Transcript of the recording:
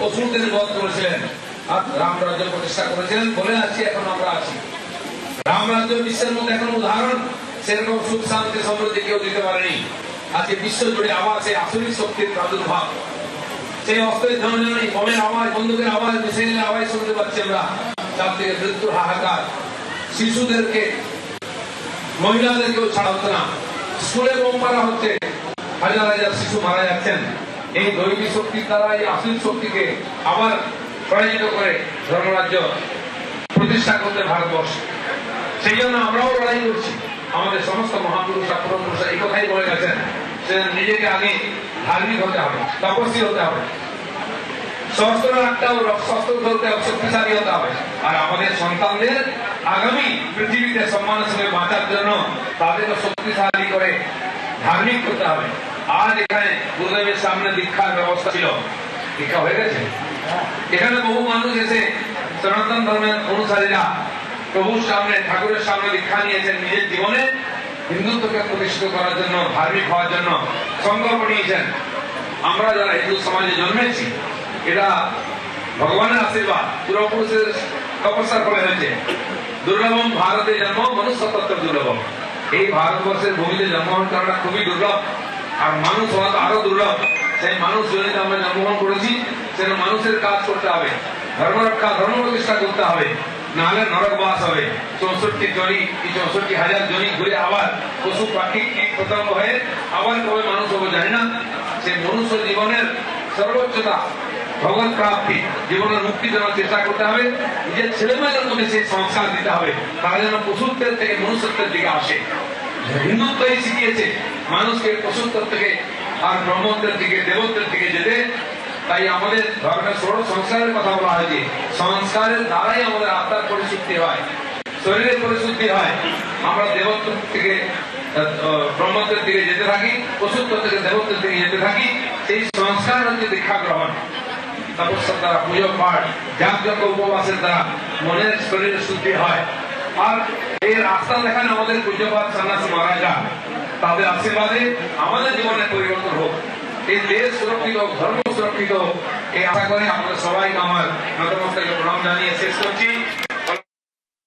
অসুরদের বধ করেছিলেন আর রাম রাজ্য প্রতিষ্ঠা করেছিলেন বলে আছি, এখন আমরা আছি। রাম রাজ্য বিশ্বের মধ্যে এখন উদাহরণ, সেরকম সুখ শান্তি সমৃদ্ধি কেউ দিতে পারেনি। আজকে বিশ্ব জুড়ে আবার সেই আসরিক শক্তির প্রাদুর্ভাব, সেই অস্ত্রের ঝনঝনি, বোমের আওয়াজ, বন্দুকের আওয়াজ, মিসাইলের আওয়াজ শুনতে পাচ্ছি আমরা। চারদিকে মৃত্যুর হাহাকার, শিশুদেরকে মহিলাদেরকেও ছাড়া হচ্ছে না, স্কুলে বোম মারা হচ্ছে, হাজার হাজার শিশু মারা যাচ্ছেন। এই দৈবী শক্তির দ্বারা এই আসরিক শক্তিকে আবার পরাজিত করে ধর্মরাজ্য প্রতিষ্ঠা করতে ভারতবর্ষ। সেই জন্য আমরাও লড়াই করছি। আমাদের সমস্ত মহাপুরুষরা, পূর্বপুরুষরা এই কথাই বলে গেছেন যে নিজেকে আগে ধার্মিক হতে হবে, তপস্বী হতে হবে, শস্ত্র রাখতে হবে, শস্ত্র ধরতে হবে, শক্তিশালী হতে হবে। আর আমাদের সন্তানদের আগামী পৃথিবীতে সম্মানের সঙ্গে বাঁচার জন্য তাদেরকে শক্তিশালী করে ধার্মিক করতে হবে। আজ এখানে গুরুদেবের সামনে দীক্ষার ব্যবস্থা ছিল, দীক্ষা হয়ে গেছে। এখানে বহু মানুষ এসে সনাতন ধর্মের অনুসারীরা প্রভুর সামনে, ঠাকুরের সামনে দীক্ষা নিয়েছেন, নিজের জীবনে হিন্দুত্বকে প্রতিষ্ঠিত করার জন্য, ধার্মিক হওয়ার জন্য সংকল্প নিয়েছেন। আমরা যারা হিন্দু সমাজে জন্মেছি, এটা ভগবানের আশীর্বাদ, পূর্বপুরুষের তপস্যার ফলে হয়েছে। দুর্লভম ভারতে জন্ম মনুষ্যতত্ত্ব দুর্লভম। এই ভারতবর্ষের ভূমিতে জন্মগ্রহণ করাটা খুবই দুর্লভ, আর মানুষ হওয়া তো আরো দুর্লভ। সেই মানুষ জনিত আমরা জন্মগ্রহণ করেছি, সেটা মানুষের কাজ করতে হবে, ধর্ম রক্ষা, ধর্ম প্রতিষ্ঠা করতে হবে, নাহলে নরক বাস হবে। 64,000 জনি ঘুরে আবার পশু পাখি কীট পতঙ্গ হয়ে আবার কবে মানুষ হবো জানি না। সেই মনুষ্য জীবনের সর্বোচ্চতা ভগবত প্রাপ্তি, জীবনের মুক্তি দেওয়ার চেষ্টা করতে হবে। নিজের ছেলেমেয়েদের মধ্যে সেই সংস্কার দিতে হবে, তারা যেন পশুত্বের থেকে মনুষ্যত্বের দিকে আসে। হিন্দুত্বই শিখিয়েছে মানুষকে পশুত্বের থেকে আর ব্রহ্মত্বের দিকে, দেবত্বের দিকে যেতে। তাই আমাদের ধর্মের ষোড়শ সংস্কারের কথা বলা হয়েছে। সংস্কারের দ্বারাই আমাদের আত্মার পরিশুদ্ধি হয়, শরীরের পরিশুদ্ধি হয়। আমরা দেবত্ব থেকে ব্রহ্মত্বের দিকে যেতে থাকি, পশুত্ব থেকে দেবত্বের দিকে যেতে থাকি। সেই সংস্কার হচ্ছে দীক্ষা গ্রহণ, তপস্যার দ্বারা, পুজো পাঠ, যাগযজ্ঞ, উপবাসের দ্বারা মনের শরীরের শুদ্ধি হয়। আর এই রাস্তা দেখান আমাদের পূজ্যপাত সন্ন্যাসী মহারাজা, তাদের আশীর্বাদে আমাদের জীবনে পরিবর্তন হোক, এই দেশ সুরক্ষিত হোক, ধর্ম সুরক্ষিত হোক, এই আশা করে আমাদের সবাইকে আমার নতমস্তকে প্রণাম জানিয়ে শেষ করছি।